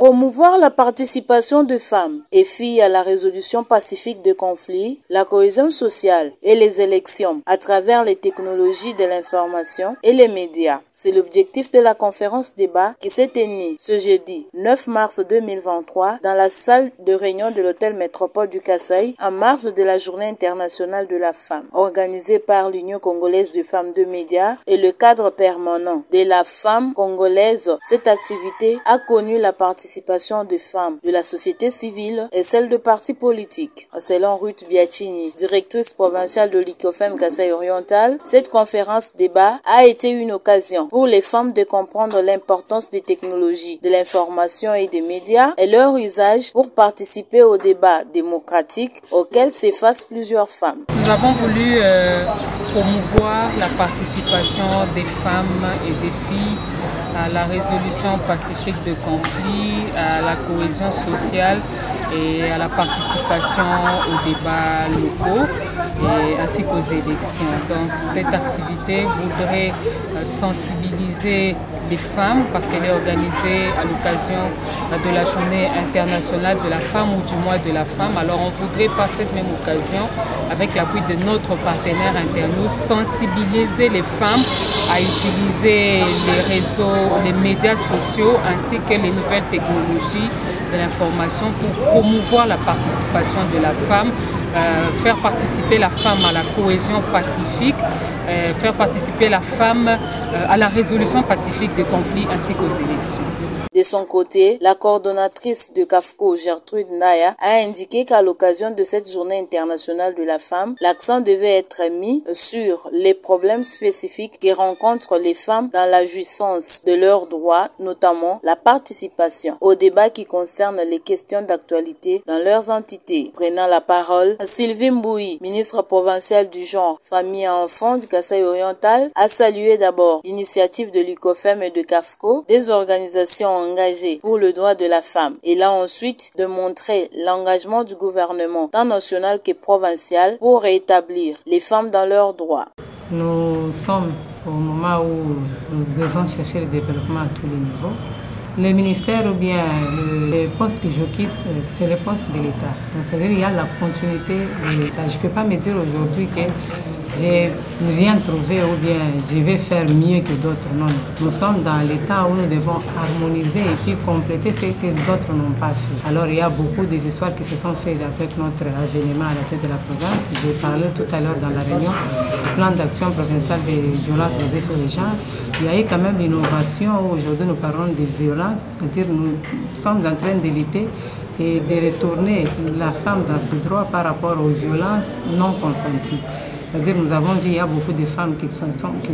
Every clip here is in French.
Promouvoir la participation de femmes et filles à la résolution pacifique de conflits, la cohésion sociale et les élections à travers les technologies de l'information et les médias. C'est l'objectif de la conférence débat qui s'est tenue ce jeudi 9 mars 2023 dans la salle de réunion de l'hôtel Métropole du Kasaï en marge de la Journée internationale de la femme, organisée par l'Union congolaise de femmes de médias et le cadre permanent de la femme congolaise. Cette activité a connu la participation de femmes de la société civile et celle de partis politiques. Selon Ruth Biachini, directrice provinciale de l'ICOFEM Kasaï oriental, cette conférence débat a été une occasion pour les femmes de comprendre l'importance des technologies, de l'information et des médias et leur usage pour participer au débat démocratique auquel s'effacent plusieurs femmes. Nous avons voulu promouvoir la participation des femmes et des filles à la résolution pacifique de conflits, à la cohésion sociale et à la participation aux débats locaux et ainsi qu'aux élections. Donc cette activité voudrait sensibiliser les femmes parce qu'elle est organisée à l'occasion de la Journée internationale de la femme ou du mois de la femme. Alors on voudrait par cette même occasion, avec l'appui de notre partenaire internaute, sensibiliser les femmes à utiliser les réseaux, les médias sociaux ainsi que les nouvelles technologies de l'information pour promouvoir la participation de la femme, faire participer la femme à la cohésion pacifique, faire participer la femme à la résolution pacifique des conflits ainsi qu'aux élections. De son côté, la coordonnatrice de CAFCO, Gertrude Naya, a indiqué qu'à l'occasion de cette journée internationale de la femme, l'accent devait être mis sur les problèmes spécifiques que rencontrent les femmes dans la jouissance de leurs droits, notamment la participation aux débats qui concernent les questions d'actualité dans leurs entités. Prenant la parole, Sylvie Mboui, ministre provinciale du genre, famille et enfants du Kasaï oriental, a salué d'abord l'initiative de l'ICOFEM et de CAFCO, des organisations engagées pour le droit de la femme. Il a ensuite de montrer l'engagement du gouvernement tant national que provincial pour rétablir les femmes dans leurs droits. Nous sommes au moment où nous devons chercher le développement à tous les niveaux. Le ministère ou bien le poste que j'occupe, c'est le poste de l'État. Donc ça veut dire qu'il y a la continuité de l'État. Je ne peux pas me dire aujourd'hui que j'ai rien trouvé ou bien je vais faire mieux que d'autres. Non, nous sommes dans l'état où nous devons harmoniser et puis compléter ce que d'autres n'ont pas fait. Alors il y a beaucoup des histoires qui se sont faites avec notre avènement à la tête de la province. J'ai parlé tout à l'heure dans la réunion du plan d'action provincial des violences basées sur les genres. Il y a eu quand même l'innovation où aujourd'hui nous parlons des violences, c'est-à-dire nous sommes en train de lutter et de retourner la femme dans ses droits par rapport aux violences non consenties. C'est-à-dire nous avons vu qu'il y a beaucoup de femmes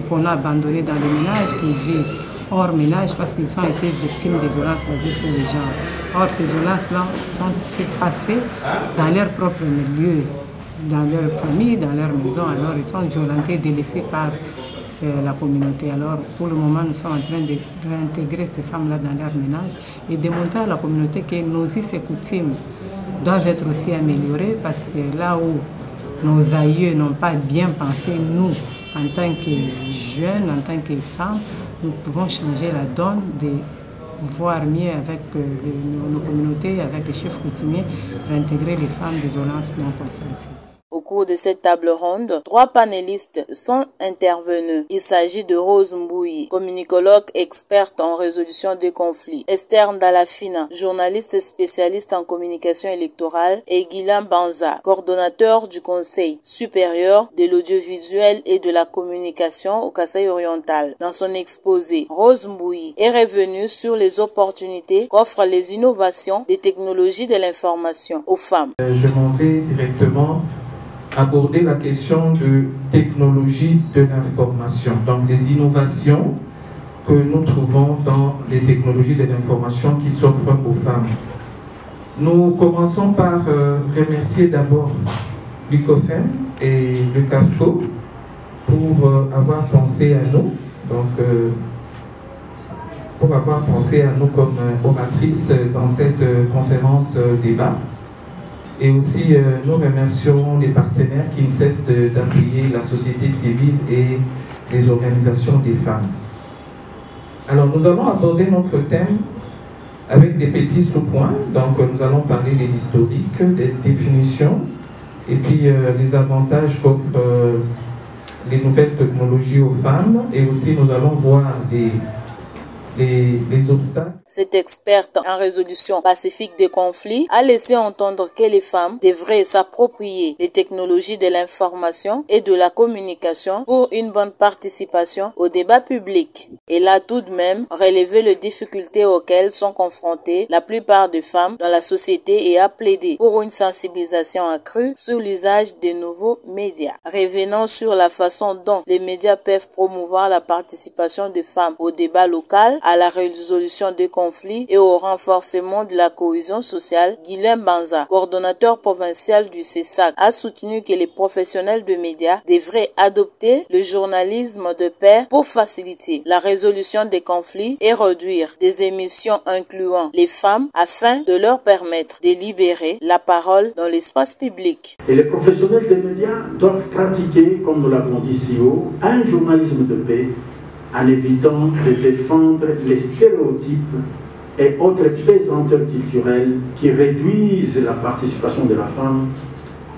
qu'on a abandonnées dans le ménage, qui vivent hors ménage parce qu'ils ont été victimes de violences basées sur les genres. Or, ces violences-là sont passées dans leur propre milieu, dans leur famille, dans leur maison. Alors, ils sont violentés, délaissés par la communauté. Alors, pour le moment, nous sommes en train de réintégrer ces femmes-là dans leur ménage et de montrer à la communauté que nos us et coutumes doivent être aussi améliorées parce que là où nos aïeux n'ont pas bien pensé, nous, en tant que jeunes, en tant que femmes, nous pouvons changer la donne de voir mieux avec nos communautés, avec les chefs coutumiers, réintégrer les femmes de violences non consenties. Au cours de cette table ronde, 3 panélistes sont intervenus. Il s'agit de Rose Mboui, communicologue experte en résolution des conflits, Esther Ndalafina, journaliste spécialiste en communication électorale, et Guilain Banza, coordonnateur du Conseil supérieur de l'audiovisuel et de la communication au Kasaï oriental. Dans son exposé, Rose Mboui est revenue sur les opportunités qu'offrent les innovations des technologies de l'information aux femmes. Je m'en vais directement aborder la question de technologie de l'information, donc les innovations que nous trouvons dans les technologies de l'information qui s'offrent aux femmes. Nous commençons par remercier d'abord l'ICOFEM et le CAFCO pour avoir pensé à nous, pour avoir pensé à nous comme oratrices dans cette conférence débat. Et aussi, nous remercions les partenaires qui ne cessent d'appuyer la société civile et les organisations des femmes. Alors, nous allons aborder notre thème avec des petits sous-points. Donc nous allons parler de l'historique, des définitions et puis les avantages qu'offrent les nouvelles technologies aux femmes, et aussi nous allons voir les obstacles. Cette experte en résolution pacifique des conflits a laissé entendre que les femmes devraient s'approprier les technologies de l'information et de la communication pour une bonne participation au débat public. Elle a tout de même relevé les difficultés auxquelles sont confrontées la plupart des femmes dans la société et a plaidé pour une sensibilisation accrue sur l'usage des nouveaux médias. Revenons sur la façon dont les médias peuvent promouvoir la participation des femmes au débat local, à la résolution des conflits et au renforcement de la cohésion sociale. Guilhem Banza, coordonnateur provincial du CESAC, a soutenu que les professionnels de médias devraient adopter le journalisme de pair pour faciliter la résolution des conflits et réduire des émissions incluant les femmes afin de leur permettre de libérer la parole dans l'espace public. Et les professionnels des médias doivent pratiquer, comme nous l'avons dit si haut, un journalisme de paix en évitant de défendre les stéréotypes et autres pesanteurs culturelles qui réduisent la participation de la femme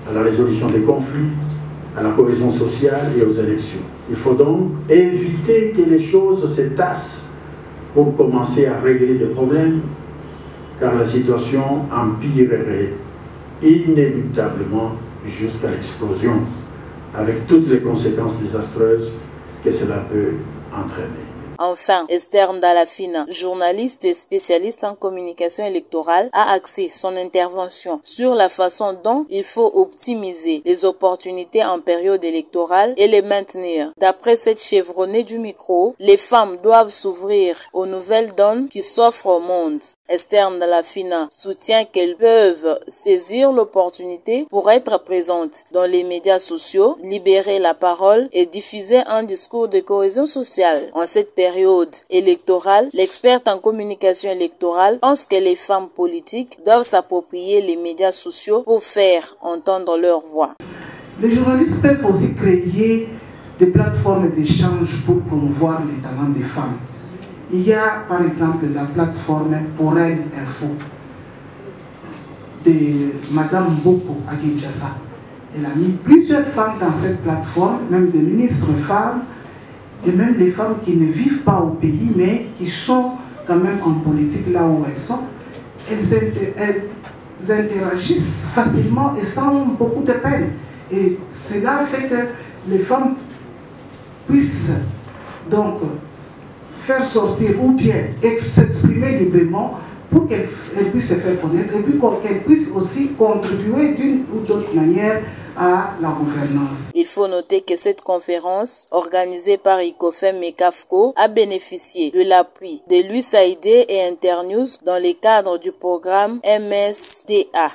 à la résolution des conflits, à la cohésion sociale et aux élections. Il faut donc éviter que les choses se tassent pour commencer à régler des problèmes, car la situation empirerait inéluctablement jusqu'à l'explosion, avec toutes les conséquences désastreuses que cela peut entraîner. Enfin, Esther Ndalafina, journaliste et spécialiste en communication électorale, a axé son intervention sur la façon dont il faut optimiser les opportunités en période électorale et les maintenir. D'après cette chevronnée du micro, les femmes doivent s'ouvrir aux nouvelles donnes qui s'offrent au monde. Esther Ndalafina soutient qu'elles peuvent saisir l'opportunité pour être présentes dans les médias sociaux, libérer la parole et diffuser un discours de cohésion sociale. En cette période électorale, l'experte en communication électorale pense que les femmes politiques doivent s'approprier les médias sociaux pour faire entendre leur voix. Les journalistes peuvent aussi créer des plateformes d'échange pour promouvoir les talents des femmes. Il y a par exemple la plateforme Orel Info de Madame Boko à Kinshasa. Elle a mis plusieurs femmes dans cette plateforme, même des ministres femmes, et même des femmes qui ne vivent pas au pays, mais qui sont quand même en politique là où elles sont. Elles interagissent facilement et sans beaucoup de peine. Et cela fait que les femmes puissent donc faire sortir ou bien s'exprimer librement pour qu'elles puissent se faire connaître et puis qu'elles puissent aussi contribuer d'une ou d'autre manière à la gouvernance. Il faut noter que cette conférence, organisée par ICOFEM et CAFCO, a bénéficié de l'appui de l'USAID et Internews dans le cadre du programme MSDA.